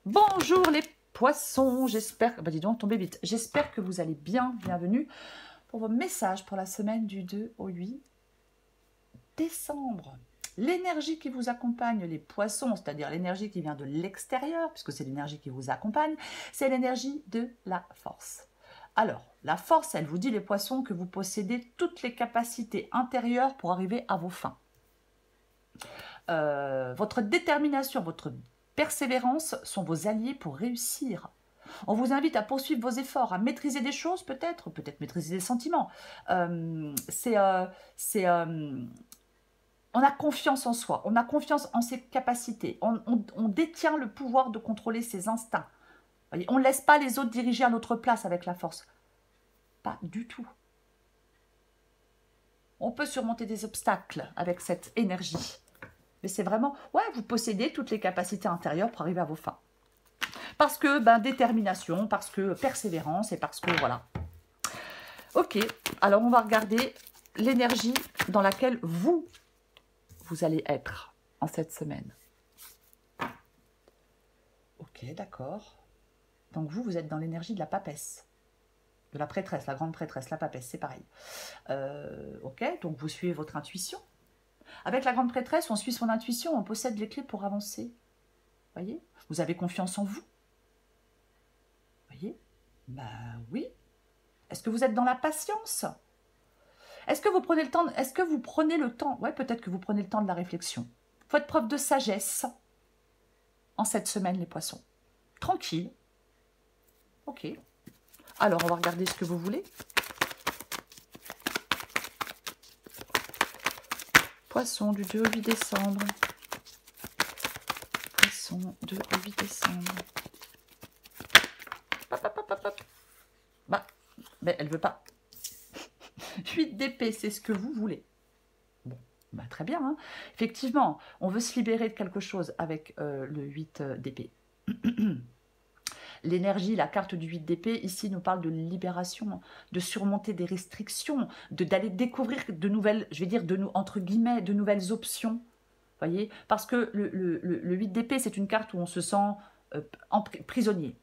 Bonjour les poissons, j'espère... Bah dis donc, tombez vite. J'espère que vous allez bien. Bienvenue pour vos messages pour la semaine du 2 au 8 décembre. L'énergie qui vous accompagne, les poissons, c'est-à-dire l'énergie qui vient de l'extérieur, puisque c'est l'énergie qui vous accompagne, c'est l'énergie de la force. Alors, la force, elle vous dit, les poissons, que vous possédez toutes les capacités intérieures pour arriver à vos fins. Votre détermination, votre persévérance sont vos alliés pour réussir. On vous invite à poursuivre vos efforts, à maîtriser des choses peut-être maîtriser des sentiments. On a confiance en soi, on a confiance en ses capacités, on détient le pouvoir de contrôler ses instincts. Voyez, on ne laisse pas les autres diriger à notre place avec la force. Pas du tout. On peut surmonter des obstacles avec cette énergie. Mais c'est vraiment, ouais, vous possédez toutes les capacités intérieures pour arriver à vos fins. Parce que, détermination, parce que persévérance et parce que, voilà. Ok, alors on va regarder l'énergie dans laquelle vous allez être en cette semaine. Ok, d'accord. Donc vous êtes dans l'énergie de la papesse. De la prêtresse, la grande prêtresse, la papesse, c'est pareil. Ok, donc vous suivez votre intuition. Avec la grande prêtresse, on suit son intuition, on possède les clés pour avancer. Voyez? Vous avez confiance en vous. Voyez? Oui. Est-ce que vous êtes dans la patience? Est-ce que vous prenez le temps? Est-ce que vous prenez le temps? Ouais, peut-être que vous prenez le temps de la réflexion. Faites preuve de sagesse en cette semaine, les poissons. Tranquille. Ok. Alors, on va regarder ce que vous voulez. Poisson du 2 au 8 décembre. Poisson 2 au 8 décembre. Mais elle veut pas. 8 d'épée, c'est ce que vous voulez. Bon, très bien. Hein. Effectivement, on veut se libérer de quelque chose avec le 8 d'épée. L'énergie, la carte du 8 d'épée, ici, nous parle de libération, de surmonter des restrictions, d'aller découvrir de nouvelles, je vais dire, entre guillemets, de nouvelles options. Voyez, parce que le 8 d'épée, c'est une carte où on se sent prisonnier.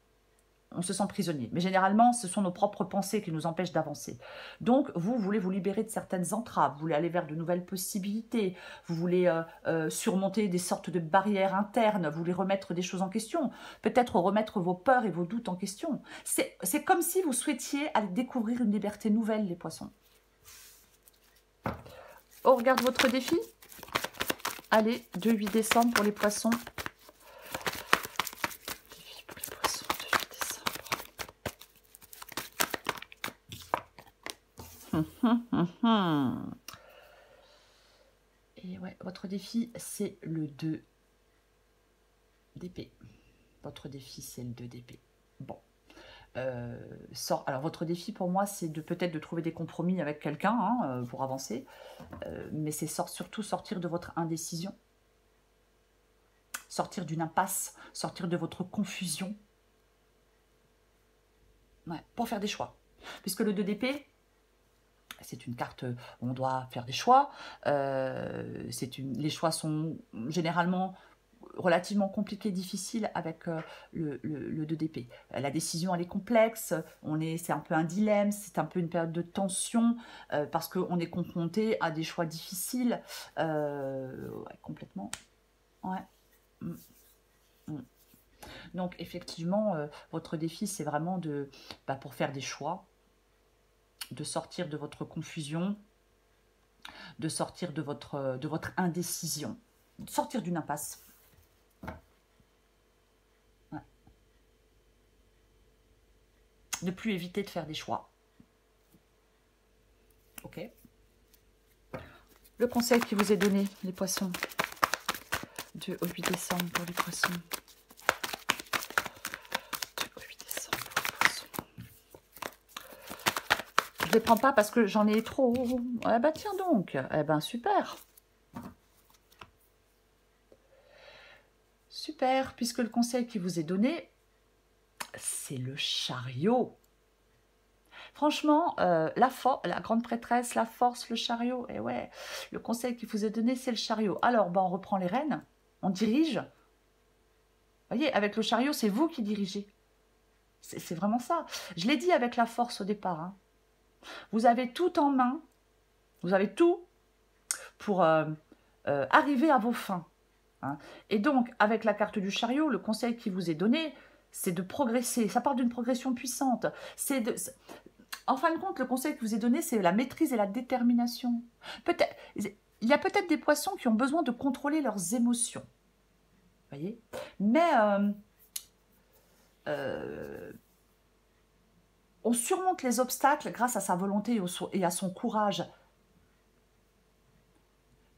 On se sent prisonnier. Mais généralement, ce sont nos propres pensées qui nous empêchent d'avancer. Donc, vous voulez vous libérer de certaines entraves, vous voulez aller vers de nouvelles possibilités, vous voulez surmonter des sortes de barrières internes, vous voulez remettre des choses en question, peut-être remettre vos peurs et vos doutes en question. C'est comme si vous souhaitiez aller découvrir une liberté nouvelle, les poissons. On regarde votre défi. Allez, 2-8 décembre pour les poissons. Et ouais, votre défi, c'est le 2 d'épée. Votre défi, c'est le 2 d'épée. Bon. Alors, votre défi, pour moi, c'est peut-être de trouver des compromis avec quelqu'un pour avancer. Mais c'est surtout sortir de votre indécision. Sortir d'une impasse. Sortir de votre confusion. Ouais, pour faire des choix. Puisque le 2 d'épée, c'est une carte où on doit faire des choix. Les choix sont généralement relativement compliqués, difficiles avec le 2 d'épée. La décision, elle est complexe, c'est un peu un dilemme, c'est un peu une période de tension, parce qu'on est confronté à des choix difficiles. Ouais, complètement. Ouais. Donc, effectivement, votre défi, c'est vraiment pour faire des choix, de sortir de votre confusion, de sortir de votre indécision, de sortir d'une impasse. Ouais. Ne plus éviter de faire des choix. Ok. Le conseil qui vous est donné, les poissons, du 8 décembre pour les poissons. Du 8 décembre pour les poissons. Je ne les prends pas parce que j'en ai trop. Eh ben tiens donc. Eh ben super. Super, puisque le conseil qui vous est donné, c'est le chariot. Franchement, la grande prêtresse, la force, le chariot, et ouais, le conseil qui vous est donné, c'est le chariot. Alors, on reprend les rênes, on dirige. Vous Voyez, avec le chariot, c'est vous qui dirigez. C'est vraiment ça. Je l'ai dit avec la force au départ. Hein. Vous avez tout en main. Vous avez tout pour arriver à vos fins. Hein. Et donc, avec la carte du chariot, le conseil qui vous est donné, c'est de progresser. Ça part d'une progression puissante. En fin de compte, le conseil qui vous est donné, c'est la maîtrise et la détermination. Peut-être, il y a peut-être des poissons qui ont besoin de contrôler leurs émotions. Voyez. Mais on surmonte les obstacles grâce à sa volonté et à son courage.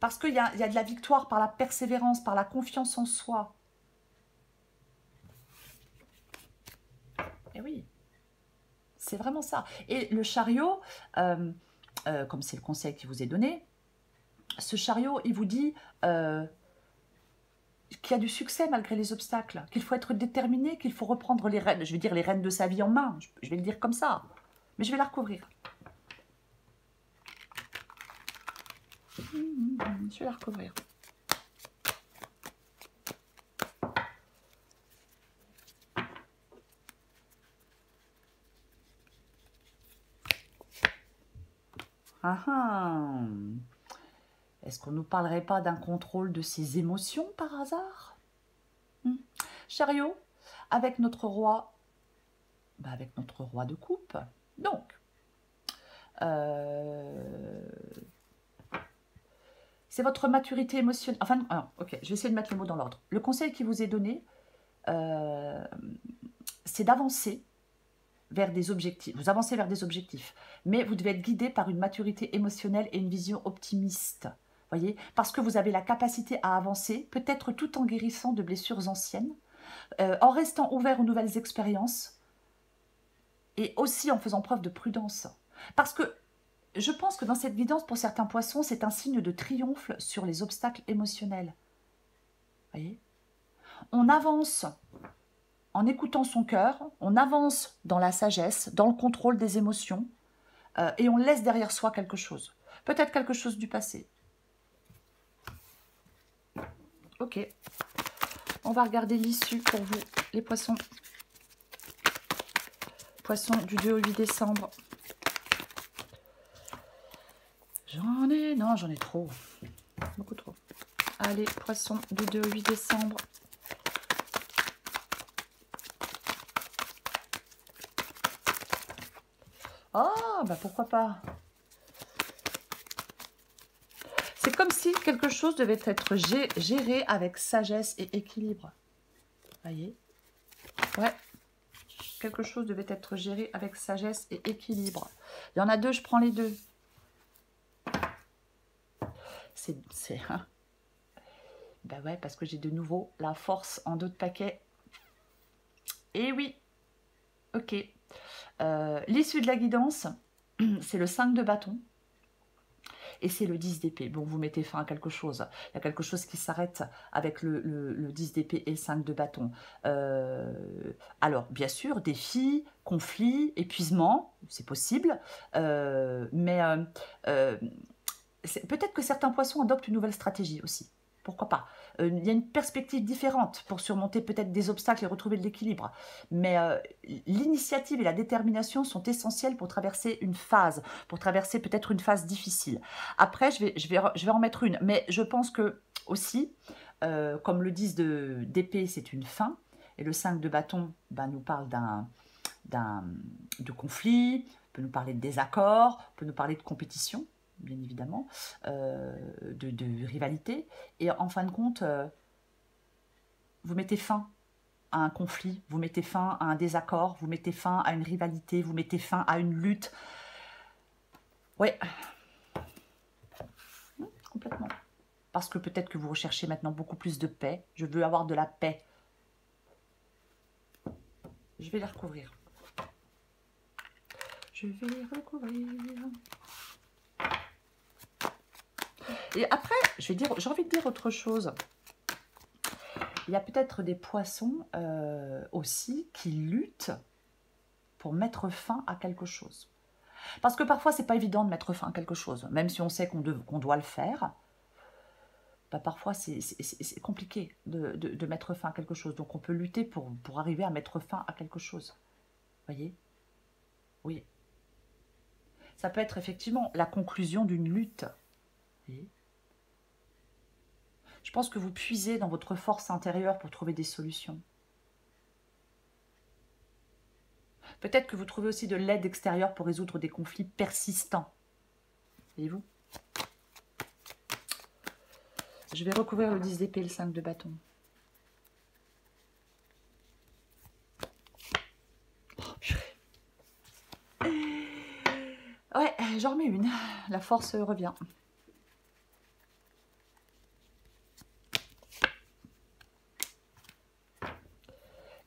Parce qu'il y a de la victoire par la persévérance, par la confiance en soi. Et oui, c'est vraiment ça. Et le chariot, comme c'est le conseil qui vous est donné, ce chariot, il vous dit qu'il y a du succès malgré les obstacles, qu'il faut être déterminé, qu'il faut reprendre les rênes, je vais dire les rênes de sa vie en main, je vais le dire comme ça, mais je vais la recouvrir. Je vais la recouvrir. Ah ah. Est-ce qu'on ne nous parlerait pas d'un contrôle de ses émotions par hasard? Chariot, avec notre roi, avec notre roi de coupe. Donc, c'est votre maturité émotionnelle. Enfin, ok, je vais essayer de mettre les mots dans l'ordre. Le conseil qui vous est donné, c'est d'avancer vers des objectifs. Vous avancez vers des objectifs, mais vous devez être guidé par une maturité émotionnelle et une vision optimiste. Voyez, parce que vous avez la capacité à avancer, peut-être tout en guérissant de blessures anciennes, en restant ouvert aux nouvelles expériences et aussi en faisant preuve de prudence. Parce que je pense que dans cette guidance, pour certains poissons, c'est un signe de triomphe sur les obstacles émotionnels. Voyez, on avance en écoutant son cœur, on avance dans la sagesse, dans le contrôle des émotions, et on laisse derrière soi quelque chose. Peut-être quelque chose du passé. Ok. On va regarder l'issue pour vous, les poissons. Poissons du 2 au 8 décembre. J'en ai trop. Beaucoup trop. Allez, poissons du 2 au 8 décembre. Ah, bah pourquoi pas. C'est comme si quelque chose devait être géré avec sagesse et équilibre. Voyez? Ouais. Quelque chose devait être géré avec sagesse et équilibre. Il y en a deux, je prends les deux. Hein. Ben ouais, parce que j'ai de nouveau la force en d'autres paquets. Et oui. Ok. L'issue de la guidance, c'est le 5 de bâton. Et c'est le 10 d'épée. Bon, vous mettez fin à quelque chose. Il y a quelque chose qui s'arrête avec le 10 d'épée et le 5 de bâton. Alors, bien sûr, défis, conflits, épuisement, c'est possible. Mais peut-être que certains poissons adoptent une nouvelle stratégie aussi. Pourquoi pas? Il y a une perspective différente pour surmonter peut-être des obstacles et retrouver de l'équilibre. Mais l'initiative et la détermination sont essentielles pour traverser une phase, pour traverser peut-être une phase difficile. Après, je vais en mettre une. Mais je pense que aussi, comme le 10 d'épée, c'est une fin, et le 5 de bâton nous parle de conflit, peut nous parler de désaccord, peut nous parler de compétition, bien évidemment, de rivalité. Et en fin de compte, vous mettez fin à un conflit, vous mettez fin à un désaccord, vous mettez fin à une rivalité, vous mettez fin à une lutte. Ouais, complètement. Parce que peut-être que vous recherchez maintenant beaucoup plus de paix. Je veux avoir de la paix. Je vais les recouvrir. Je vais les recouvrir. Et après, j'ai envie de dire autre chose. Il y a peut-être des poissons aussi qui luttent pour mettre fin à quelque chose. Parce que parfois, c'est pas évident de mettre fin à quelque chose. Même si on sait qu'on doit le faire, bah, parfois c'est compliqué de mettre fin à quelque chose. Donc on peut lutter pour arriver à mettre fin à quelque chose. Vous voyez? Oui. Ça peut être effectivement la conclusion d'une lutte. Vous voyez? Je pense que vous puisez dans votre force intérieure pour trouver des solutions. Peut-être que vous trouvez aussi de l'aide extérieure pour résoudre des conflits persistants. Voyez-vous? Je vais recouvrir le 10 d'épée et le 5 de bâton. Oh, purée. Ouais, j'en remets une. La force revient.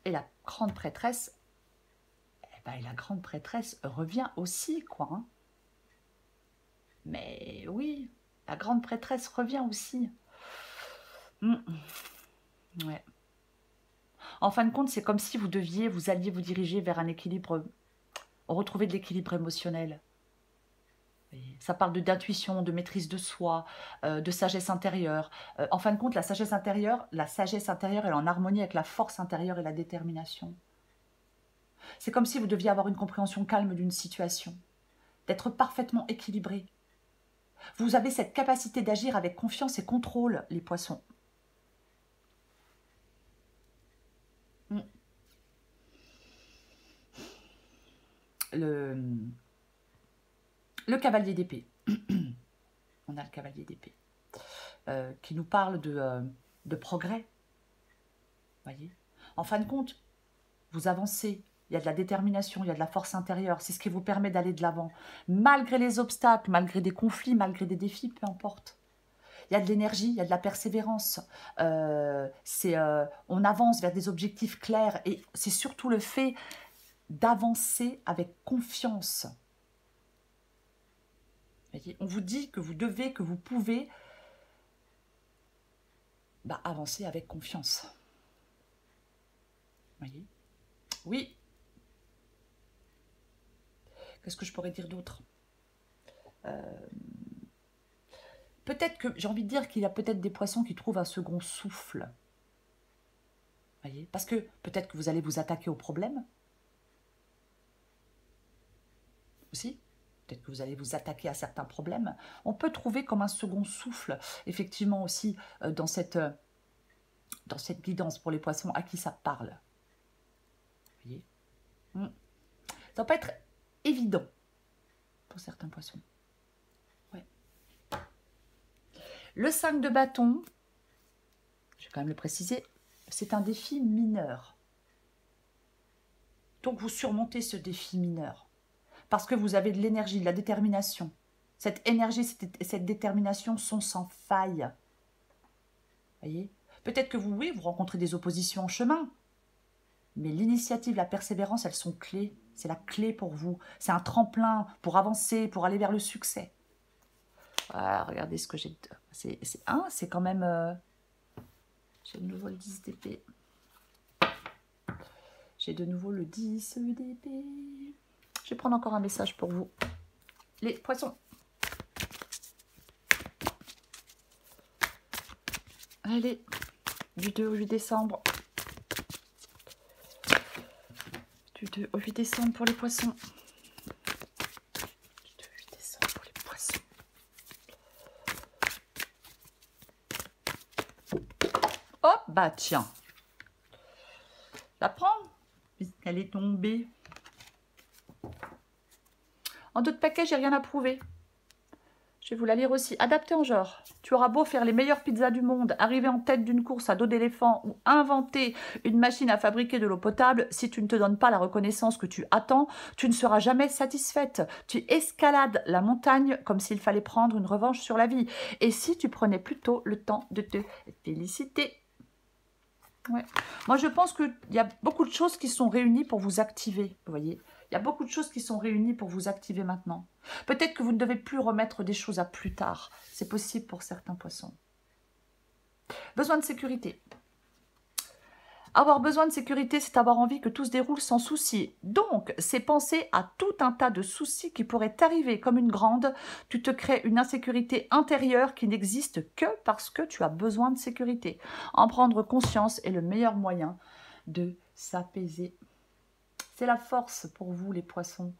Et la grande prêtresse, eh ben, la grande prêtresse revient aussi, quoi. Hein. Mais oui, la grande prêtresse revient aussi. Ouais. En fin de compte, c'est comme si vous alliez vous diriger vers un équilibre, retrouver de l'équilibre émotionnel. Ça parle d'intuition, de maîtrise de soi, de sagesse intérieure. En fin de compte, la sagesse intérieure, elle est en harmonie avec la force intérieure et la détermination. C'est comme si vous deviez avoir une compréhension calme d'une situation, d'être parfaitement équilibré. Vous avez cette capacité d'agir avec confiance et contrôle, les poissons. Le cavalier d'épée. On a le cavalier d'épée qui nous parle de progrès. Voyez. En fin de compte, vous avancez. Il y a de la détermination, il y a de la force intérieure. C'est ce qui vous permet d'aller de l'avant. Malgré les obstacles, malgré des conflits, malgré des défis, peu importe. Il y a de l'énergie, il y a de la persévérance. On avance vers des objectifs clairs. Et c'est surtout le fait d'avancer avec confiance. Voyez, on vous dit que vous devez, que vous pouvez avancer avec confiance. Voyez? Oui. Qu'est-ce que je pourrais dire d'autre? Peut-être que, j'ai envie de dire qu'il y a peut-être des poissons qui trouvent un second souffle. Voyez? Parce que peut-être que vous allez vous attaquer au problème. Aussi. Peut-être que vous allez vous attaquer à certains problèmes. On peut trouver comme un second souffle, effectivement aussi, dans cette guidance pour les poissons à qui ça parle. Vous voyez? Ça ne va pas être évident pour certains poissons. Ouais. Le 5 de bâton, je vais quand même le préciser, c'est un défi mineur. Donc vous surmontez ce défi mineur. Parce que vous avez de l'énergie, de la détermination. Cette énergie, cette détermination sont sans faille. Voyez? Peut-être que vous rencontrez des oppositions en chemin. Mais l'initiative, la persévérance, elles sont clés. C'est la clé pour vous. C'est un tremplin pour avancer, pour aller vers le succès. Voilà, regardez ce que j'ai. C'est quand même... J'ai de nouveau le 10 d'épée. J'ai de nouveau le 10 d'épée. Je vais prendre encore un message pour vous. Les poissons. Allez, du 2 au 8 décembre. Du 2 au 8 décembre pour les poissons. Du 2 au 8 décembre pour les poissons. Oh, bah tiens. La prends, puisqu'elle est tombée. En d'autres paquets, j'ai rien à prouver. Je vais vous la lire aussi. Adapté en genre. Tu auras beau faire les meilleures pizzas du monde, arriver en tête d'une course à dos d'éléphant ou inventer une machine à fabriquer de l'eau potable, si tu ne te donnes pas la reconnaissance que tu attends, tu ne seras jamais satisfaite. Tu escalades la montagne comme s'il fallait prendre une revanche sur la vie. Et si tu prenais plutôt le temps de te féliciter? Ouais. Moi, je pense qu'il y a beaucoup de choses qui sont réunies pour vous activer, vous voyez. Il y a beaucoup de choses qui sont réunies pour vous activer maintenant. Peut-être que vous ne devez plus remettre des choses à plus tard. C'est possible pour certains poissons. Besoin de sécurité. Avoir besoin de sécurité, c'est avoir envie que tout se déroule sans souci. Donc, c'est penser à tout un tas de soucis qui pourraient t'arriver comme une grande. Tu te crées une insécurité intérieure qui n'existe que parce que tu as besoin de sécurité. En prendre conscience est le meilleur moyen de s'apaiser. C'est la force pour vous, les poissons.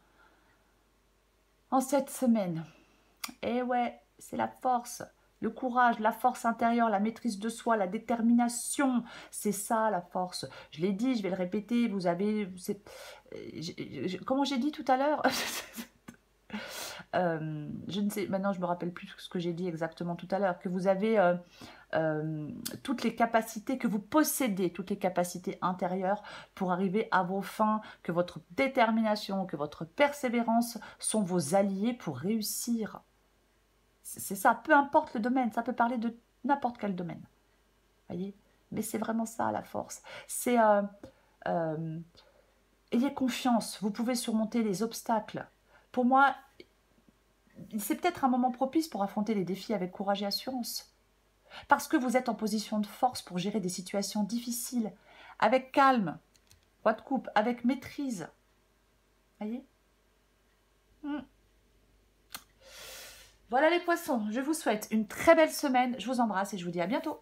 En cette semaine, eh ouais, c'est la force. Le courage, la force intérieure, la maîtrise de soi, la détermination, c'est ça la force. Je l'ai dit, je vais le répéter, vous avez... comment j'ai dit tout à l'heure je ne sais, maintenant je me rappelle plus ce que j'ai dit exactement tout à l'heure, que vous avez toutes les capacités, que vous possédez toutes les capacités intérieures pour arriver à vos fins, que votre détermination, que votre persévérance sont vos alliés pour réussir. C'est ça, peu importe le domaine, ça peut parler de n'importe quel domaine. Voyez, mais c'est vraiment ça la force. C'est ayez confiance, vous pouvez surmonter les obstacles. Pour moi, c'est peut-être un moment propice pour affronter les défis avec courage et assurance. Parce que vous êtes en position de force pour gérer des situations difficiles, avec calme, roi de coupe, avec maîtrise. Voyez. Voilà les poissons, je vous souhaite une très belle semaine, je vous embrasse et je vous dis à bientôt.